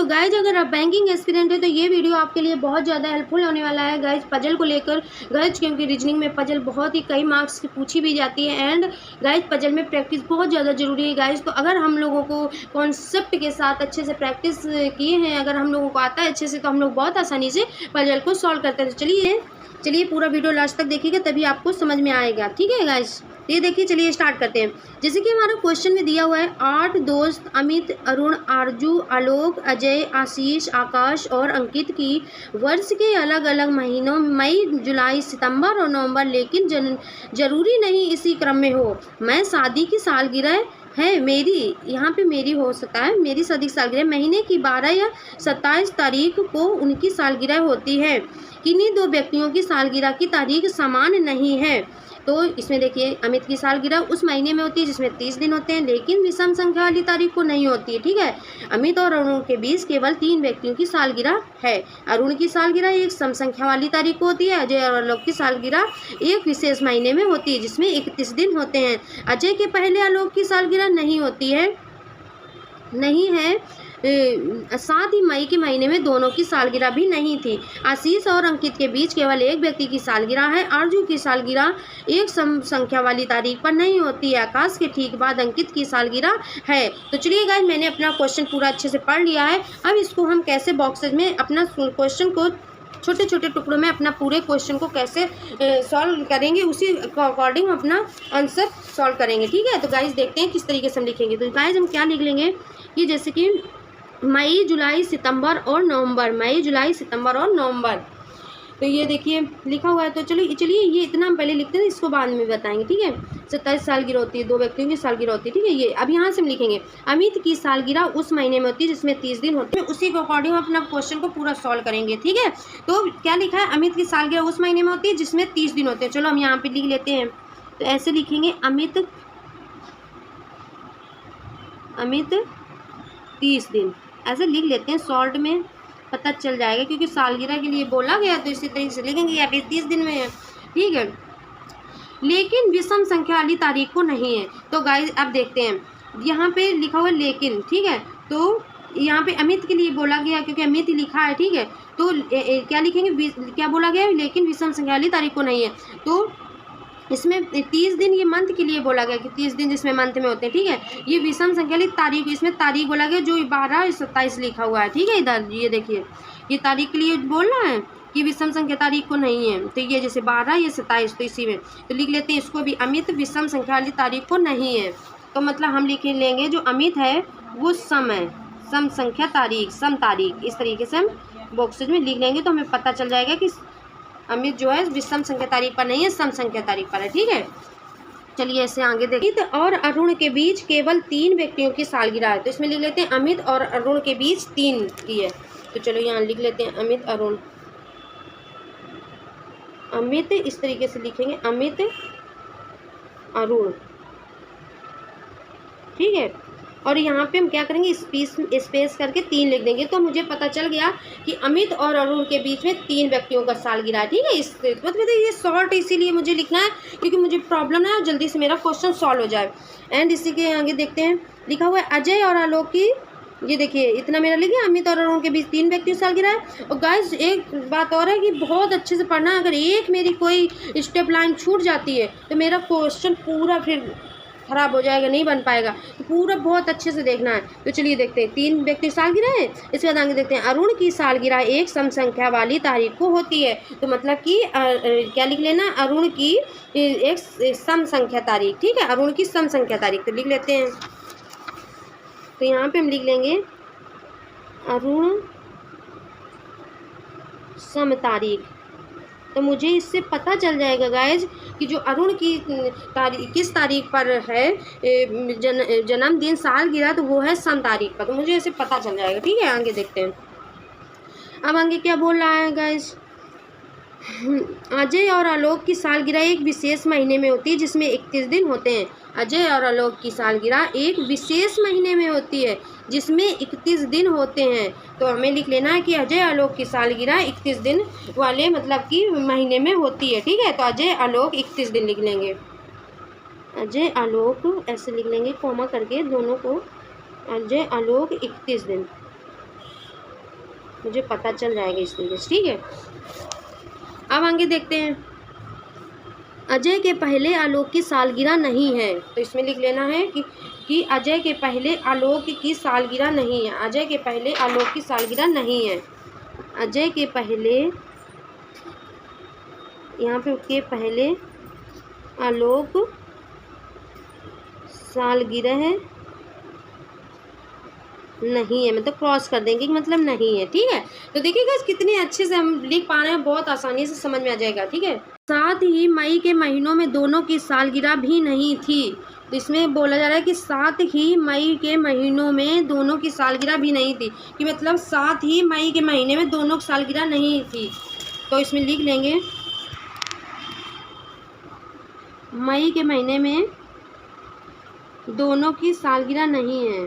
तो गाइज अगर आप बैंकिंग एस्पिरेंट है तो ये वीडियो आपके लिए बहुत ज़्यादा हेल्पफुल होने वाला है गाइज, पजल को लेकर गाइज, क्योंकि रीजनिंग में पजल बहुत ही कई मार्क्स की पूछी भी जाती है एंड गाइज पजल में प्रैक्टिस बहुत ज़्यादा जरूरी है गाइज। तो अगर हम लोगों को कॉन्सेप्ट के साथ अच्छे से प्रैक्टिस किए हैं, अगर हम लोगों को आता है अच्छे से, तो हम लोग बहुत आसानी से पजल को सॉल्व करते हैं। चलिए पूरा वीडियो लास्ट तक देखिएगा तभी आपको समझ में आएगा, ठीक है गाइज। ये देखिए, चलिए स्टार्ट करते हैं। जैसे कि हमारा क्वेश्चन में दिया हुआ है 8 दोस्त अमित, अरुण, आरजू, आलोक, अजय, आशीष, आकाश और अंकित की वर्ष के अलग अलग महीनों मई, जुलाई, सितंबर और नवंबर, लेकिन जरूरी नहीं इसी क्रम में हो। मैं शादी की सालगिरह है मेरी, यहाँ पे मेरी हो सकता है, मेरी शादी की सालगिरह महीने की 12 या 27 तारीख को उनकी सालगिरह होती है। किन्हीं दो व्यक्तियों की सालगिरह की तारीख समान नहीं है। तो इसमें देखिए, अमित की सालगिरह उस महीने में होती है जिसमें 30 दिन होते हैं, लेकिन विषम संख्या वाली तारीख को नहीं होती है, ठीक है। अमित और अरुण के बीच केवल 3 व्यक्तियों की सालगिरह है। अरुण की सालगिरह एक सम संख्या वाली तारीख को होती है। अजय और आलोक की सालगिरह एक विशेष महीने में होती है जिसमें 31 दिन होते हैं। अजय के पहले आलोक की सालगिरह नहीं है। साथ ही मई के महीने में दोनों की सालगिरह भी नहीं थी। आशीष और अंकित के बीच केवल एक व्यक्ति की सालगिरह है। आरजू की सालगिरह एक सम संख्या वाली तारीख पर नहीं होती है। आकाश के ठीक बाद अंकित की सालगिरह है। तो चलिए गाइस, मैंने अपना क्वेश्चन पूरा अच्छे से पढ़ लिया है। अब इसको हम कैसे बॉक्सेज में अपना क्वेश्चन को छोटे छोटे टुकड़ों में अपना पूरे क्वेश्चन को कैसे सॉल्व करेंगे, उसी अकॉर्डिंग अपना आंसर सॉल्व करेंगे, ठीक है। तो गाइस देखते हैं किस तरीके से हम लिखेंगे। तो गाइस हम क्या लिख लेंगे कि जैसे कि मई, जुलाई, सितंबर और नवंबर, मई, जुलाई, सितंबर और नवंबर। तो ये देखिए लिखा हुआ है। तो चलिए ये इतना हम पहले लिखते हैं, इसको बाद में बताएंगे, ठीक है। 27 सालगिरह होती है, 2 व्यक्तियों की सालगिरह होती है, ठीक है। ये अब यहाँ से हम लिखेंगे अमित की सालगिरह उस महीने में होती है जिसमें 30 दिन होते हैं। उसी के अकॉर्डिंग हम अपना क्वेश्चन को पूरा सॉल्व करेंगे, ठीक है। तो क्या लिखा है, अमित की सालगिरह उस महीने में होती है जिसमें 30 दिन होते हैं। चलो हम यहाँ पे लिख लेते हैं। तो ऐसे लिखेंगे अमित 30 दिन, ऐसे लिख लेते हैं। शॉर्ट में पता चल जाएगा क्योंकि सालगिरह के लिए बोला गया, तो इसी तरीके से लिखेंगे या 30 दिन में है, ठीक है। लेकिन विषम संख्या वाली तारीख को नहीं है। तो गाइस अब देखते हैं, यहाँ पे लिखा हुआ है लेकिन, ठीक है। तो यहाँ पे अमित के लिए बोला गया क्योंकि अमित ही लिखा है, ठीक है। तो क्या लिखेंगे, क्या बोला गया, लेकिन विषम संख्या वाली तारीख को नहीं है। तो इसमें 30 दिन ये मंथ के लिए बोला गया कि 30 दिन जिसमें मंथ में होते हैं, ठीक है। ये विषम संख्या वाली तारीख, इसमें तारीख बोला गया जो 12 या 27 लिखा हुआ है, ठीक है। इधर ये देखिए, ये तारीख के लिए बोल रहा है कि विषम संख्या तारीख को नहीं है। तो ये जैसे 12 या 27, तो इसी में तो लिख लेते हैं इसको भी, अमित विषम संख्या वाली तारीख को नहीं है। तो मतलब हम लिख लेंगे जो अमित है वो सम है, सम संख्या तारीख, सम तारीख, इस तरीके से हम बॉक्सेज में लिख लेंगे। तो हमें पता चल जाएगा कि अमित जो है विषम संख्या तारीख पर नहीं है, सम संख्या तारीख पर है, ठीक है। चलिए ऐसे आगे देखिए। अमित और अरुण के बीच केवल 3 व्यक्तियों की सालगिरह है। तो इसमें लिख लेते हैं अमित और अरुण के बीच 3 की है। तो चलो यहाँ लिख लेते हैं अमित अरुण, अमित इस तरीके से लिखेंगे, अमित अरुण, ठीक है। और यहाँ पे हम क्या करेंगे, स्पेस करके 3 लिख देंगे। तो मुझे पता चल गया कि अमित और अरुण के बीच में 3 व्यक्तियों का सालगिरह, ठीक है। इस मतलब ये शॉर्ट इसीलिए मुझे लिखना है क्योंकि मुझे प्रॉब्लम है और जल्दी से मेरा क्वेश्चन सॉल्व हो जाए। एंड इसी के आगे देखते हैं, लिखा हुआ है अजय और आलोक की, ये देखिए इतना मेरा लिखिए, अमित और अरुण के बीच 3 व्यक्तियों की सालगिरह है। और गाइस एक बात और है कि बहुत अच्छे से पढ़ना, अगर एक मेरी कोई स्टेप लाइन छूट जाती है तो मेरा क्वेश्चन पूरा फिर खराब हो जाएगा, नहीं बन पाएगा। तो पूरा बहुत अच्छे से देखना है। तो चलिए देखते हैं, 3 व्यक्ति सालगिरह है। इसके बाद आगे देखते हैं, अरुण की सालगिरह एक सम संख्या वाली तारीख को होती है। तो मतलब कि क्या लिख लेना, अरुण की एक सम संख्या तारीख, ठीक है, अरुण की सम संख्या तारीख। तो लिख लेते हैं। तो यहाँ पे हम लिख लेंगे अरुण सम तारीख। तो मुझे इससे पता चल जाएगा गाइज कि जो अरुण की तारीख किस तारीख पर है, जन्मदिन, सालगिरह, तो वो है सम तारीख पर। तो मुझे ऐसे पता चल जाएगा, ठीक है। आगे देखते हैं, अब आगे क्या बोल रहा है गाइज, अजय और आलोक की सालगिरह एक विशेष महीने में होती है जिसमें 31 दिन होते हैं। अजय और आलोक की सालगिरह एक विशेष महीने में होती है जिसमें 31 दिन होते हैं। तो हमें लिख लेना है कि अजय आलोक की सालगिरह 31 दिन वाले मतलब कि महीने में होती है, ठीक है। तो अजय आलोक 31 दिन लिख लेंगे, अजय आलोक ऐसे लिख लेंगे कॉमा करके दोनों को, अजय आलोक 31 दिन, मुझे पता चल जाएगा इस तरीके से, ठीक है। अब आगे देखते हैं, अजय के पहले आलोक की सालगिरह नहीं है, तो इसमें लिख लेना है कि अजय के पहले आलोक की सालगिरह नहीं है। अजय के पहले आलोक की सालगिरह नहीं है। अजय के पहले, यहाँ पे के पहले आलोक सालगिरह नहीं है, मतलब क्रॉस कर देंगे कि मतलब नहीं है, ठीक है। तो देखिएगा कितने अच्छे से हम लिख पा रहे हैं, बहुत आसानी से समझ में आ जाएगा, ठीक है। साथ ही मई के महीनों में दोनों की सालगिरह भी नहीं थी, तो इसमें बोला जा रहा है कि साथ ही मई के महीनों में दोनों की सालगिरह भी नहीं थी, कि मतलब साथ ही मई के महीने में दोनों की सालगिरह नहीं थी। तो इसमें लिख लेंगे मई के महीने में दोनों की सालगिरह नहीं है,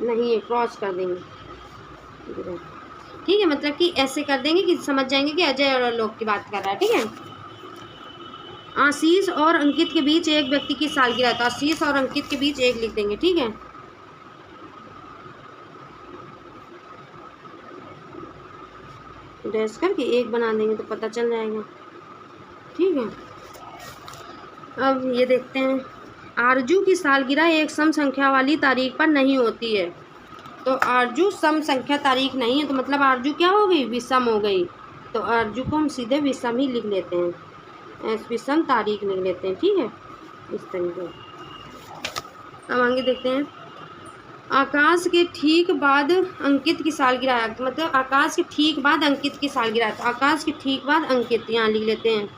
नहीं है, क्रॉस कर देंगे, ठीक है। मतलब कि ऐसे कर देंगे कि समझ जाएंगे कि अजय और आलोक की बात कर रहा है, ठीक है। आशीष और अंकित के बीच एक व्यक्ति की सालगिरह, तो आशीष और अंकित के बीच एक लिख देंगे, ठीक है। डैश करके एक बना देंगे तो पता चल जाएगा, ठीक है। अब ये देखते हैं, आरजू की सालगिरह एक सम संख्या वाली तारीख पर नहीं होती है, तो आरजू सम संख्या तारीख नहीं है, तो मतलब आरजू क्या हो गई, विषम हो गई। तो आरजू को हम सीधे विषम ही लिख लेते हैं, विषम तारीख लिख लेते हैं, ठीक है, इस तरीके। अब आगे देखते हैं, आकाश के ठीक बाद अंकित की सालगिरह, मतलब आकाश के ठीक बाद अंकित की सालगिरह, तो आकाश के ठीक बाद अंकित यहाँ लिख लेते हैं।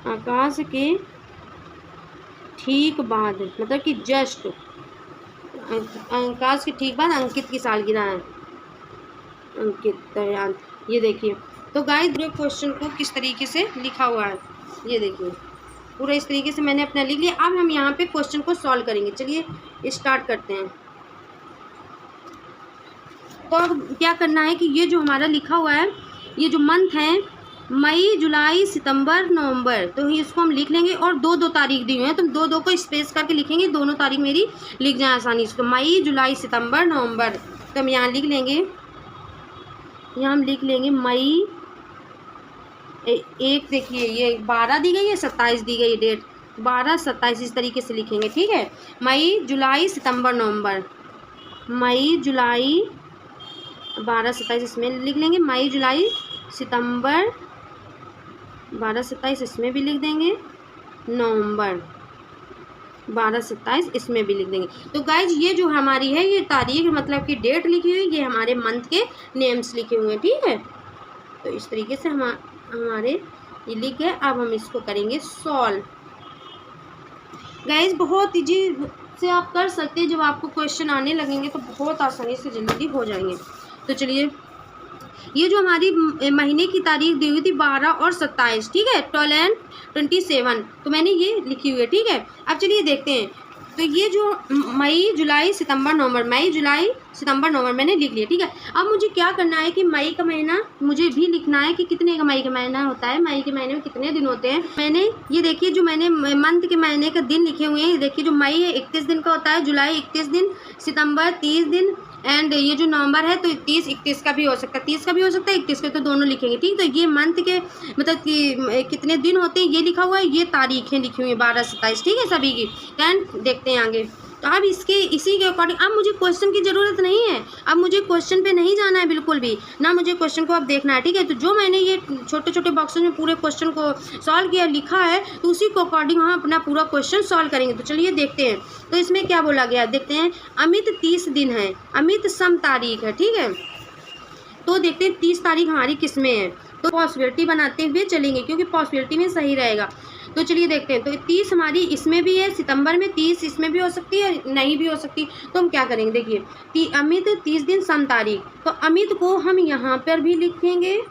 आकाश के ठीक बाद मतलब कि जस्ट, आकाश के ठीक बाद अंकित की सालगिरह है, अंकित। ये देखिए, तो गाइस पूरे क्वेश्चन को किस तरीके से लिखा हुआ है, ये देखिए पूरा इस तरीके से मैंने अपना लिख लिया। अब हम यहाँ पे क्वेश्चन को सॉल्व करेंगे, चलिए स्टार्ट करते हैं। तो अब क्या करना है कि ये जो हमारा लिखा हुआ है, ये जो मंथ है मई जुलाई सितंबर नवंबर, तो इसको हम लिख लेंगे, और दो तारीख दी हुई है, तो हम दो को स्पेस करके लिखेंगे, दोनों तारीख मेरी लिख जाए आसानी से। तो मई जुलाई सितंबर नवंबर, तो हम यहाँ लिख लेंगे, यहाँ हम लिख लेंगे मई एक, देखिए ये 12 दी गई है, 27 दी गई है डेट, 12 27 इस तरीके से लिखेंगे, ठीक है। मई जुलाई सितंबर नवंबर, मई जुलाई 12 27 इसमें लिख लेंगे, मई जुलाई सितंबर 12 27 इसमें भी लिख देंगे, नवंबर 12 27 इसमें भी लिख देंगे। तो गाइज ये जो हमारी है, ये तारीख मतलब कि डेट लिखी हुई, ये हमारे मंथ के नेम्स लिखे हुए हैं, ठीक है। तो इस तरीके से हमारे ये लिख गए। अब हम इसको करेंगे सॉल्व। गाइज बहुत इजी से आप कर सकते हैं, जब आपको क्वेश्चन आने लगेंगे तो बहुत आसानी से जल्दी हो जाएंगे। तो चलिए, ये जो हमारी महीने की तारीख दी हुई थी 12 और 27, ठीक है, 12 एंड 27, तो मैंने ये लिखी हुई है, ठीक है। अब चलिए देखते हैं, तो ये जो मई जुलाई सितंबर नवंबर, मई जुलाई सितंबर नवंबर मैंने लिख लिया, ठीक है। अब मुझे क्या करना है कि मई का महीना मुझे भी लिखना है कि कितने का मई का महीना होता है, मई के महीने में कितने दिन होते हैं। मैंने ये देखिए, जो मैंने मंथ के महीने का दिन लिखे हुए हैं, देखिए जो मई है 31 दिन का होता है, जुलाई 31 दिन, सितंबर 30 दिन, एंड ये जो नवंबर है तो 30 31 का भी हो सकता है, 30 का भी हो सकता है, 31 का, तो दोनों लिखेंगे, ठीक। तो ये मंथ के मतलब कि कितने दिन होते हैं ये लिखा हुआ है, ये तारीखें लिखी हुई हैं 12 27, ठीक है सभी की। एंड देखते हैं आगे। तो अब इसी के अकॉर्डिंग अब मुझे क्वेश्चन की ज़रूरत नहीं है, अब मुझे क्वेश्चन पे नहीं जाना है बिल्कुल भी, ना मुझे क्वेश्चन को अब देखना है, ठीक है। तो जो मैंने ये छोटे छोटे बॉक्सेस में पूरे क्वेश्चन को सॉल्व किया लिखा है, तो उसी को अकॉर्डिंग हम अपना पूरा क्वेश्चन सॉल्व करेंगे। तो चलिए देखते हैं, तो इसमें क्या बोला गया देखते हैं। अमित 30 दिन है, अमित सम तारीख है, ठीक है। तो देखते हैं 30 तारीख हमारी किस में है, तो पॉसिबिलिटी बनाते हुए चलेंगे, क्योंकि पॉसिबिलिटी में सही रहेगा। तो चलिए देखते हैं, तो 30 हमारी इसमें भी है, सितंबर में 30 इसमें भी हो सकती है, नहीं भी हो सकती। तो हम क्या करेंगे, देखिए अमित 30 दिन सम तारीख, तो अमित को हम यहाँ पर भी लिखेंगे,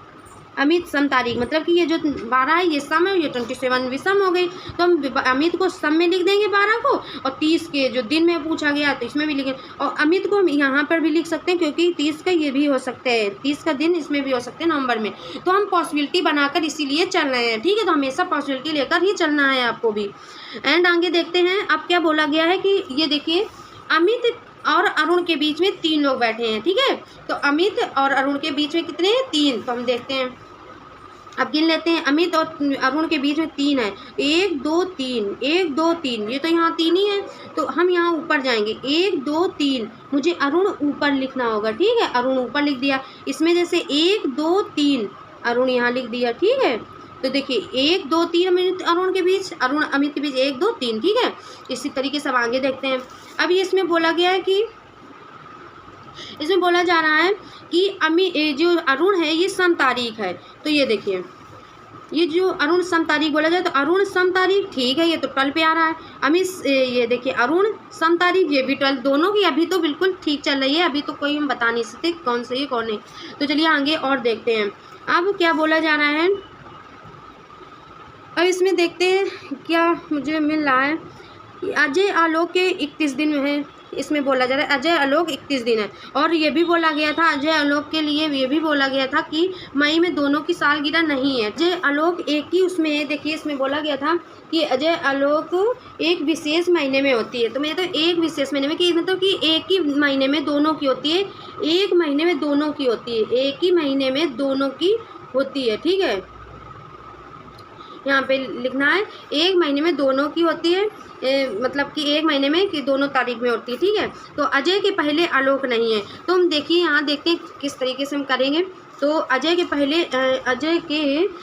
अमित सम तारीख, मतलब कि ये जो 12 है ये सम है, ये 27 विषम हो गई, तो हम अमित को सम में लिख देंगे 12 को, और 30 के जो दिन में पूछा गया तो इसमें भी लिखें, और अमित को हम यहाँ पर भी लिख सकते हैं, क्योंकि 30 का ये भी हो सकते हैं, 30 का दिन इसमें भी हो सकते हैं नवंबर में। तो हम पॉसिबिलिटी बनाकर इसीलिए चल रहे हैं, ठीक है। तो हमेशा पॉसिबिलिटी लेकर ही चलना है आपको भी। एंड आगे देखते हैं, अब क्या बोला गया है कि ये देखिए, अमित और अरुण के बीच में 3 लोग बैठे हैं, ठीक है। तो अमित और अरुण के बीच में कितने हैं? 3। तो हम देखते हैं, अब गिन लेते हैं। अमित और अरुण के बीच में 3 है, 1 2 3, 1 2 3, ये तो यहाँ 3 ही है। तो हम यहाँ ऊपर जाएंगे, 1 2 3, मुझे अरुण ऊपर लिखना होगा, ठीक है। अरुण ऊपर लिख दिया। इसमें जैसे 1 2 3 अरुण यहाँ लिख दिया, ठीक है। तो देखिए 1 2 3 अमित अरुण के बीच, अरुण अमित के बीच 1 2 3, ठीक है। इसी तरीके से अब आगे देखते हैं। अब ये इसमें बोला गया है कि इसमें बोला जा रहा है कि जो अरुण है ये सम तारीख है। तो ये देखिए, ये जो अरुण सम तारीख बोला जाए तो अरुण सम तारीख, ठीक है, ये तो 12 पे आ रहा है। अमित ये देखिए अरुण सम तारीख, ये भी 12, दोनों की अभी तो बिल्कुल ठीक चल रही है। अभी तो कोई हम बता नहीं सकते कौन सही है कौन नहीं। तो चलिए आगे और देखते हैं। अब क्या बोला जा रहा है, अब इसमें देखते हैं क्या मुझे मिल रहा है। अजय आलोक के 31 दिन में है, इसमें बोला जा रहा है अजय आलोक 31 दिन है। और ये भी बोला गया था अजय आलोक के लिए, ये भी बोला गया था कि मई में दोनों की सालगिरह नहीं है। अजय आलोक एक ही उसमें, देखिए इसमें बोला गया था कि अजय आलोक एक विशेष महीने में होती है। तो मैं तो एक विशेष महीने में कि मतलब कि एक ही महीने में दोनों की होती है, एक महीने में दोनों की होती है, एक ही महीने में दोनों की होती है, ठीक है। यहाँ पे लिखना है एक महीने में दोनों की होती है, मतलब कि एक महीने में कि दोनों तारीख में होती है, ठीक है। तो अजय के पहले आलोक नहीं है। तो हम देखिए यहाँ देखते हैं किस तरीके से हम करेंगे। तो अजय के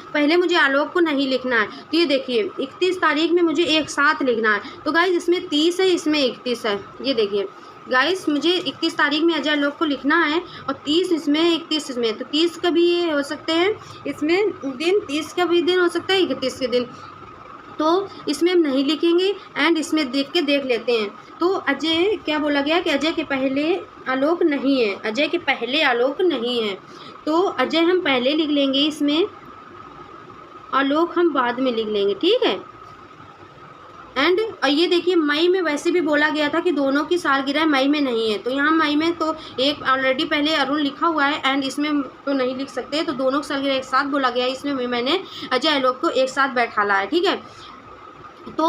पहले मुझे आलोक को नहीं लिखना है। तो ये देखिए 31 तारीख में मुझे एक साथ लिखना है। तो गाइज इसमें 30 है, इसमें 31 है। ये देखिए गाइस मुझे 31 तारीख में अजय आलोक को लिखना है और 30 इसमें, 31 इसमें। तो 30 का भी ये हो सकते हैं इसमें दिन, 30 का भी दिन हो सकता है, 31 के दिन। तो इसमें हम नहीं लिखेंगे एंड इसमें देख लेते हैं। तो अजय क्या बोला गया कि अजय के पहले आलोक नहीं है, अजय के पहले आलोक नहीं है। तो अजय हम पहले लिख लेंगे इसमें, आलोक हम बाद में लिख लेंगे, ठीक है। एंड ये देखिए मई में वैसे भी बोला गया था कि दोनों की सालगिरह मई में नहीं है। तो यहाँ मई में तो एक ऑलरेडी पहले अरुण लिखा हुआ है एंड इसमें तो नहीं लिख सकते। तो दोनों की सालगिरह एक साथ बोला गया है, इसमें मैंने अजय आलोक को एक साथ बैठाला है, ठीक है। तो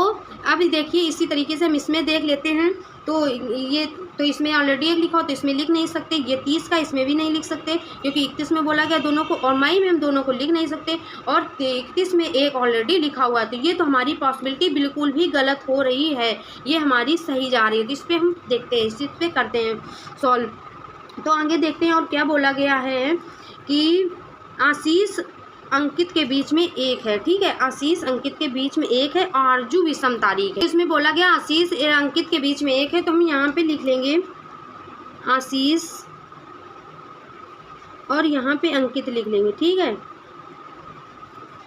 अब देखिए इसी तरीके से हम इसमें देख लेते हैं। तो इसमें ऑलरेडी एक लिखा हो तो इसमें लिख नहीं सकते, ये 30 का इसमें भी नहीं लिख सकते क्योंकि 31 में बोला गया दोनों को, और मई में हम दोनों को लिख नहीं सकते, और 31 में एक ऑलरेडी लिखा हुआ है। तो ये तो हमारी पॉसिबिलिटी बिल्कुल भी गलत हो रही है, ये हमारी सही जा रही है। तो इस पर हम देखते हैं, इस पर करते हैं सॉल्व। तो आगे देखते हैं और क्या बोला गया है कि आशीष अंकित के बीच में एक है, ठीक है। आशीष अंकित के बीच में एक है, आरजू विषम तारीख है। इसमें बोला गया आशीष अंकित के बीच में एक है, तो हम यहाँ पे लिख लेंगे आशीष और यहाँ पे अंकित लिख लेंगे, ठीक है।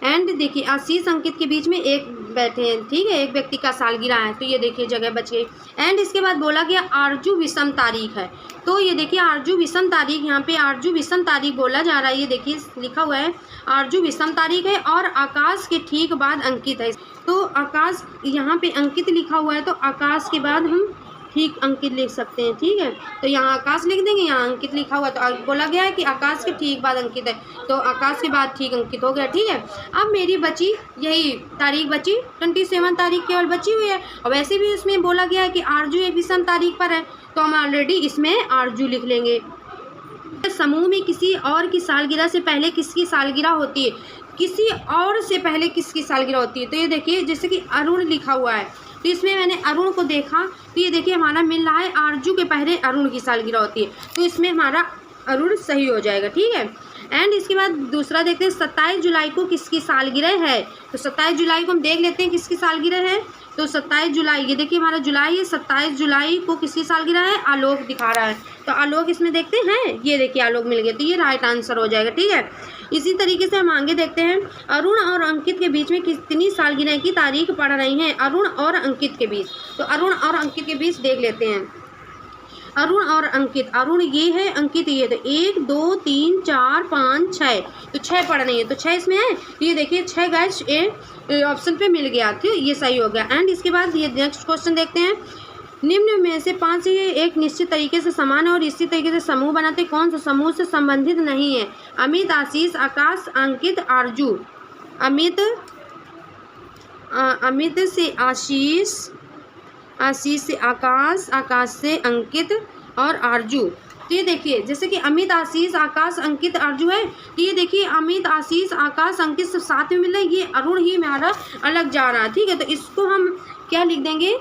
एंड देखिए आशीष अंकित के बीच में एक बैठे हैं, ठीक है, एक व्यक्ति का सालगिरह है। तो ये देखिए जगह बच गई। एंड इसके बाद बोला गया आरजू विषम तारीख है। तो ये देखिए आरजू विषम तारीख, यहाँ पे आरजू विषम तारीख बोला जा रहा है। ये देखिए लिखा हुआ है आरजू विषम तारीख है और आकाश के ठीक बाद अंकित है। तो आकाश यहाँ पे अंकित लिखा हुआ है, तो आकाश के बाद हम ठीक अंकित लिख सकते हैं, ठीक है। तो यहाँ आकाश लिख देंगे, यहाँ अंकित लिखा हुआ है। तो बोला गया है कि आकाश के ठीक बाद अंकित है, तो आकाश के बाद ठीक अंकित हो गया, ठीक है। अब मेरी बची यही तारीख बची, 27 तारीख केवल बची हुई है। और वैसे भी इसमें बोला गया है कि आरजू एक विषम तारीख पर है, तो हम ऑलरेडी इसमें आरजू लिख लेंगे। समूह में किसी और की सालगिरह से पहले किसकी सालगिरह होती है, किसी और से पहले किसकी सालगिरह होती है। तो ये देखिए जैसे कि अरुण लिखा हुआ है, तो इसमें मैंने अरुण को देखा, तो ये देखिए हमारा मिल रहा है आरजू के पहले अरुण की सालगिरह होती है, तो इसमें हमारा अरुण सही हो जाएगा, ठीक है। एंड इसके बाद दूसरा देखते हैं 27 जुलाई को किसकी सालगिरह है। तो 27 जुलाई को हम देख लेते हैं किसकी सालगिरह है। तो 27 जुलाई, ये देखिए हमारा जुलाई है, 27 जुलाई को किसकी सालगिरह है, आलोक दिखा रहा है। तो आलोक इसमें देखते हैं, ये देखिए आलोक मिल गया, तो ये राइट आंसर हो जाएगा, ठीक है। इसी तरीके से हम आगे देखते हैं अरुण और अंकित के बीच में कितनी सालगिरह की तारीख पड़ रही हैं, अरुण और अंकित के बीच। तो अरुण और अंकित के बीच देख लेते हैं, अरुण और अंकित, अरुण ये है, अंकित ये, तो 1 2 3 4 5 6, तो 6 पड़ रही है, तो 6 इसमें है। तो ये देखिए 6 गाइस ऑप्शन पे मिल गया, तो ये सही हो गया। एंड इसके बाद ये नेक्स्ट क्वेश्चन देखते हैं, निम्न में से 5 एक निश्चित तरीके से समान है और इसी तरीके से समूह बनाते, कौन सा समूह से संबंधित नहीं है। अमित, आशीष, आकाश, अंकित, आरजू। अमित से आशीष, आशीष से आकाश, आकाश से अंकित और आरजू। तो ये देखिए जैसे कि अमित, आशीष, आकाश, अंकित, आरजू है। तो ये देखिए अमित, आशीष, आकाश, अंकित सब साथ में मिल रहे हैं। ये अरुण ही मेरा अलग जा रहा है, ठीक है। तो इसको हम क्या लिख देंगे,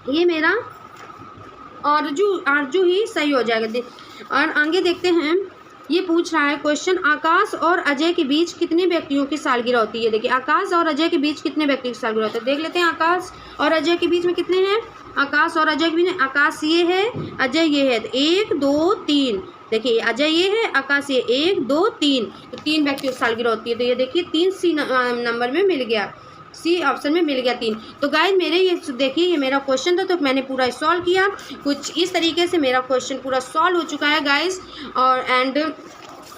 ये मेरा आरजू ही सही हो जाएगा। और आगे देखते हैं, ये पूछ रहा है क्वेश्चन, आकाश और अजय के बीच कितने व्यक्तियों की सालगिरह होती है। देखिए आकाश और अजय के बीच कितने व्यक्तियों की सालगिरह होती है, देख लेते हैं। आकाश और अजय के बीच में कितने हैं, आकाश और अजय के बीच में, आकाश ये है, अजय ये है, तो 1 2 3। देखिए अजय ये है, आकाश ये, 1 2 3, तो 3 व्यक्तियों की सालगिरह होती है। तो ये देखिए 3 सी नंबर में मिल गया, सी ऑप्शन में मिल गया 3। तो गाइज मेरे ये देखिए ये मेरा क्वेश्चन था, तो मैंने पूरा सॉल्व किया। कुछ इस तरीके से मेरा क्वेश्चन पूरा सॉल्व हो चुका है गाइज। और एंड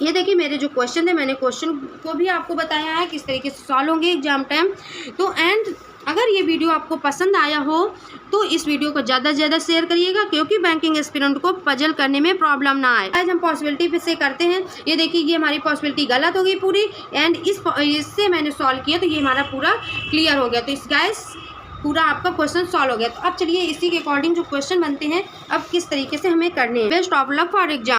ये देखिए मेरे जो क्वेश्चन थे, मैंने क्वेश्चन को भी आपको बताया है किस तरीके से सॉल्व होंगे एग्जाम टाइम। तो एंड अगर ये वीडियो आपको पसंद आया हो तो इस वीडियो को ज़्यादा से ज़्यादा शेयर करिएगा, क्योंकि बैंकिंग एस्पिरेंट को पजल करने में प्रॉब्लम ना आए। आज हम पॉसिबिलिटी पे से करते हैं। ये देखिए ये हमारी पॉसिबिलिटी गलत हो गई पूरी, एंड इससे मैंने सॉल्व किया तो ये हमारा पूरा क्लियर हो गया। तो इस गाइस पूरा आपका क्वेश्चन सॉल्व हो गया। तो अब चलिए इसी के अकॉर्डिंग जो क्वेश्चन बनते हैं अब किस तरीके से हमें करने हैं। Best of luck for exam.